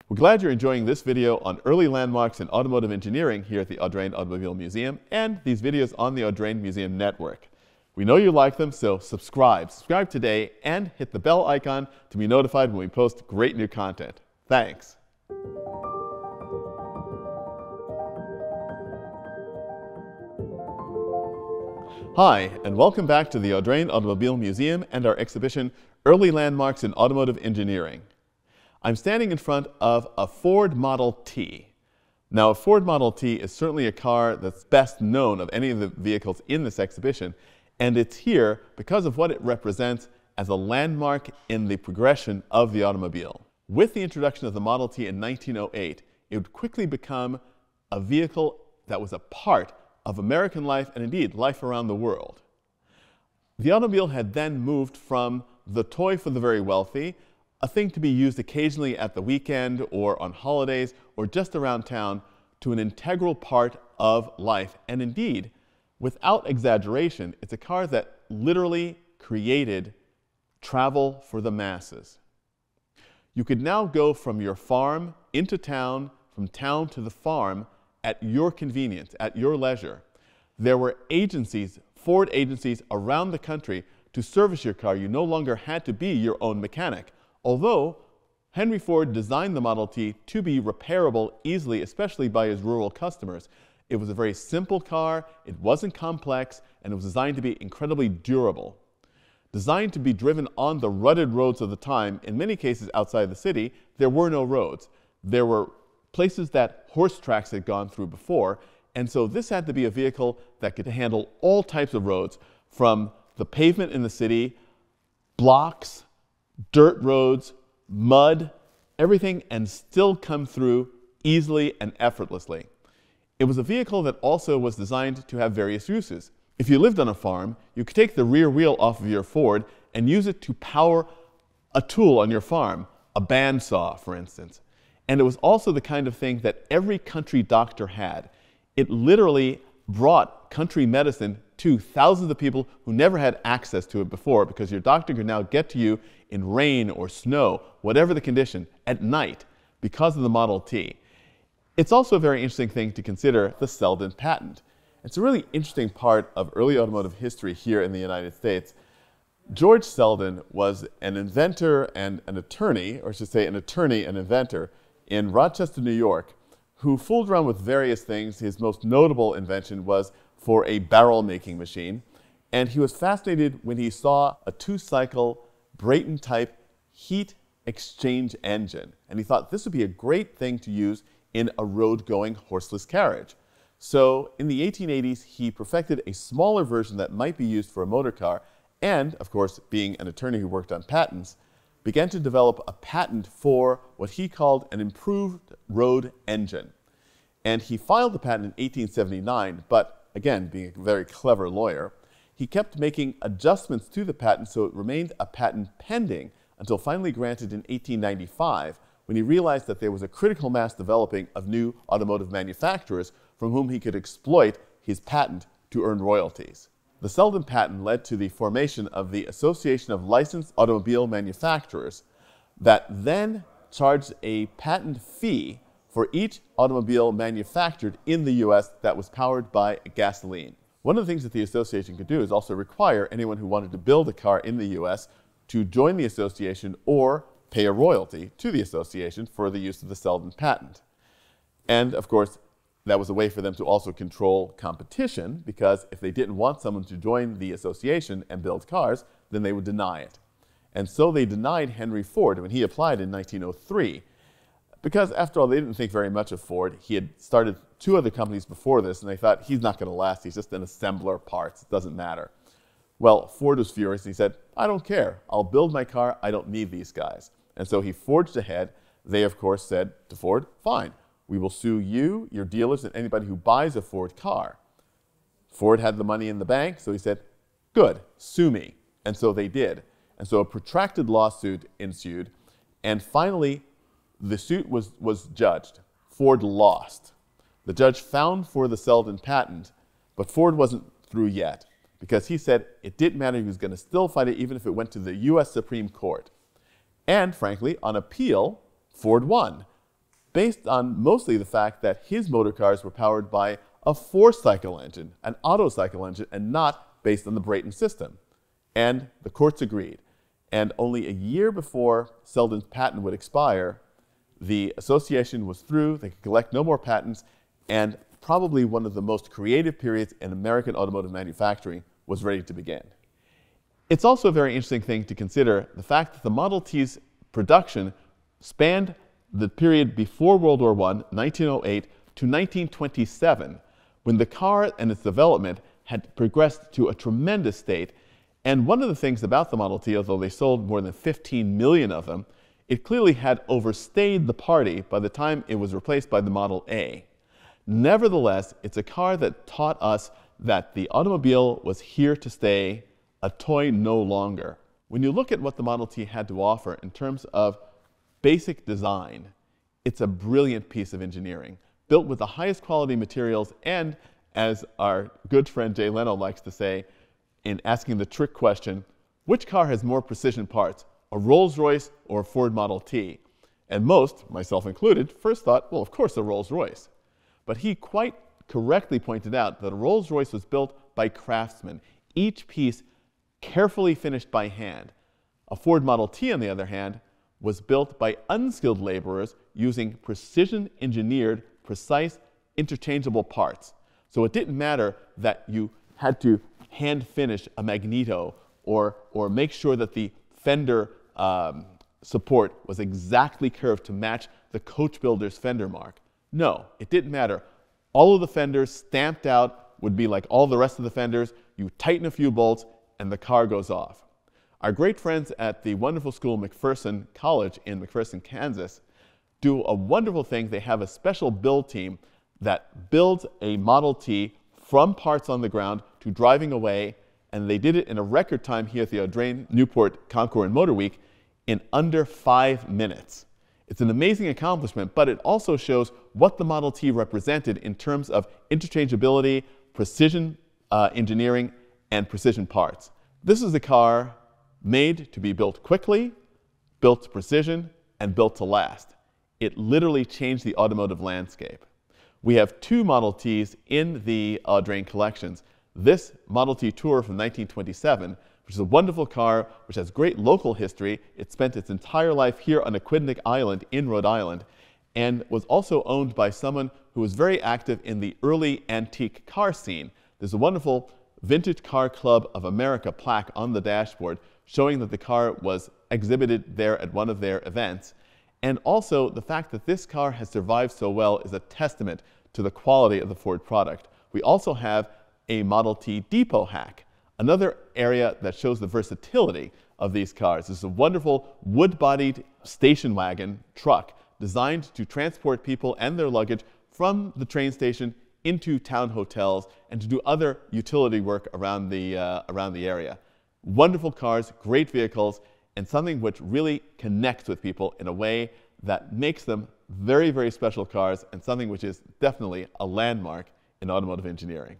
We're glad you're enjoying this video on early landmarks in automotive engineering here at the Audrain Automobile Museum and these videos on the Audrain Museum Network. We know you like them, so subscribe today and hit the bell icon to be notified when we post great new content. Thanks. Hi, and welcome back to the Audrain Automobile Museum and our exhibition, Early Landmarks in Automotive Engineering. I'm standing in front of a Ford Model T. Now, a Ford Model T is certainly a car that's best known of any of the vehicles in this exhibition, and it's here because of what it represents as a landmark in the progression of the automobile. With the introduction of the Model T in 1908, it would quickly become a vehicle that was a part of American life and indeed life around the world. The automobile had then moved from the toy for the very wealthy, a thing to be used occasionally at the weekend or on holidays or just around town, to an integral part of life. And indeed, without exaggeration, it's a car that literally created travel for the masses. You could now go from your farm into town, from town to the farm, at your convenience, at your leisure. There were agencies, Ford agencies around the country to service your car. You no longer had to be your own mechanic. Although Henry Ford designed the Model T to be repairable easily, especially by his rural customers. It was a very simple car, it wasn't complex, and it was designed to be incredibly durable. Designed to be driven on the rutted roads of the time, in many cases outside the city, there were no roads. There were places that horse tracks had gone through before, and so this had to be a vehicle that could handle all types of roads, from the pavement in the city, blocks, dirt roads, mud, everything, and still come through easily and effortlessly. It was a vehicle that also was designed to have various uses. If you lived on a farm, you could take the rear wheel off of your Ford and use it to power a tool on your farm, a bandsaw, for instance. And it was also the kind of thing that every country doctor had. It literally brought country medicine to thousands of people who never had access to it before, because your doctor could now get to you in rain or snow, whatever the condition, at night, because of the Model T. It's also a very interesting thing to consider the Selden patent. It's a really interesting part of early automotive history here in the United States. George Selden was an inventor and an attorney, or I should say an attorney and inventor, in Rochester, New York, who fooled around with various things. His most notable invention was for a barrel-making machine, and he was fascinated when he saw a two-cycle Brayton-type heat exchange engine, and he thought this would be a great thing to use in a road-going horseless carriage. So in the 1880s, he perfected a smaller version that might be used for a motor car, and, of course, being an attorney who worked on patents, began to develop a patent for what he called an improved road engine. And he filed the patent in 1879, but again, being a very clever lawyer, he kept making adjustments to the patent so it remained a patent pending until finally granted in 1895, when he realized that there was a critical mass developing of new automotive manufacturers from whom he could exploit his patent to earn royalties. The Selden patent led to the formation of the Association of Licensed Automobile Manufacturers, that then charged a patent fee for each automobile manufactured in the US that was powered by gasoline. One of the things that the association could do is also require anyone who wanted to build a car in the US to join the association or pay a royalty to the association for the use of the Selden patent. And of course, that was a way for them to also control competition, because if they didn't want someone to join the association and build cars, then they would deny it. And so they denied Henry Ford when he applied in 1903. Because after all, they didn't think very much of Ford. He had started two other companies before this, and they thought, he's not going to last. He's just an assembler of parts. It doesn't matter. Well, Ford was furious. He said, I don't care. I'll build my car. I don't need these guys. And so he forged ahead. They, of course, said to Ford, fine. We will sue you, your dealers, and anybody who buys a Ford car. Ford had the money in the bank, so he said, good, sue me. And so they did. And so a protracted lawsuit ensued, and finally the suit was judged. Ford lost. The judge found for the Selden patent, but Ford wasn't through yet, because he said it didn't matter. He was going to still fight it even if it went to the US Supreme Court. And frankly, on appeal, Ford won. based on mostly the fact that his motor cars were powered by a four-cycle engine, an Otto-cycle engine, and not based on the Brayton system. And the courts agreed. And only a year before Selden's patent would expire, the association was through, they could collect no more patents, and probably one of the most creative periods in American automotive manufacturing was ready to begin. It's also a very interesting thing to consider the fact that the Model T's production spanned the period before World War I, 1908, to 1927, when the car and its development had progressed to a tremendous state. And one of the things about the Model T, although they sold more than 15 million of them, it clearly had overstayed the party by the time it was replaced by the Model A. Nevertheless, it's a car that taught us that the automobile was here to stay, a toy no longer. When you look at what the Model T had to offer in terms of basic design, it's a brilliant piece of engineering, built with the highest quality materials and, as our good friend Jay Leno likes to say, in asking the trick question, which car has more precision parts, a Rolls-Royce or a Ford Model T? And most, myself included, first thought, well, of course, a Rolls-Royce. But he quite correctly pointed out that a Rolls-Royce was built by craftsmen, each piece carefully finished by hand. A Ford Model T, on the other hand, was built by unskilled laborers using precision-engineered, precise, interchangeable parts. So it didn't matter that you had to hand finish a magneto or make sure that the fender support was exactly curved to match the coach builder's fender mark. No, it didn't matter. All of the fenders stamped out would be like all the rest of the fenders. You tighten a few bolts and the car goes off. Our great friends at the wonderful school McPherson College in McPherson, Kansas, do a wonderful thing. They have a special build team that builds a Model T from parts on the ground to driving away, and they did it in a record time here at the Audrain Newport Concours Motor Week in under 5 minutes. It's an amazing accomplishment, but it also shows what the Model T represented in terms of interchangeability, precision engineering, and precision parts. This is a car made to be built quickly, built to precision, and built to last. It literally changed the automotive landscape. We have 2 Model Ts in the Audrain collections. This Model T Tour from 1927, which is a wonderful car, which has great local history. It spent its entire life here on Aquidneck Island in Rhode Island, and was also owned by someone who was very active in the early antique car scene. There's a wonderful Vintage Car Club of America plaque on the dashboard showing that the car was exhibited there at one of their events. And also, the fact that this car has survived so well is a testament to the quality of the Ford product. We also have a Model T depot hack, another area that shows the versatility of these cars. This is a wonderful wood-bodied station wagon truck designed to transport people and their luggage from the train station into town hotels and to do other utility work around the area. Wonderful cars, great vehicles, and something which really connects with people in a way that makes them very, very special cars, and something which is definitely a landmark in automotive engineering.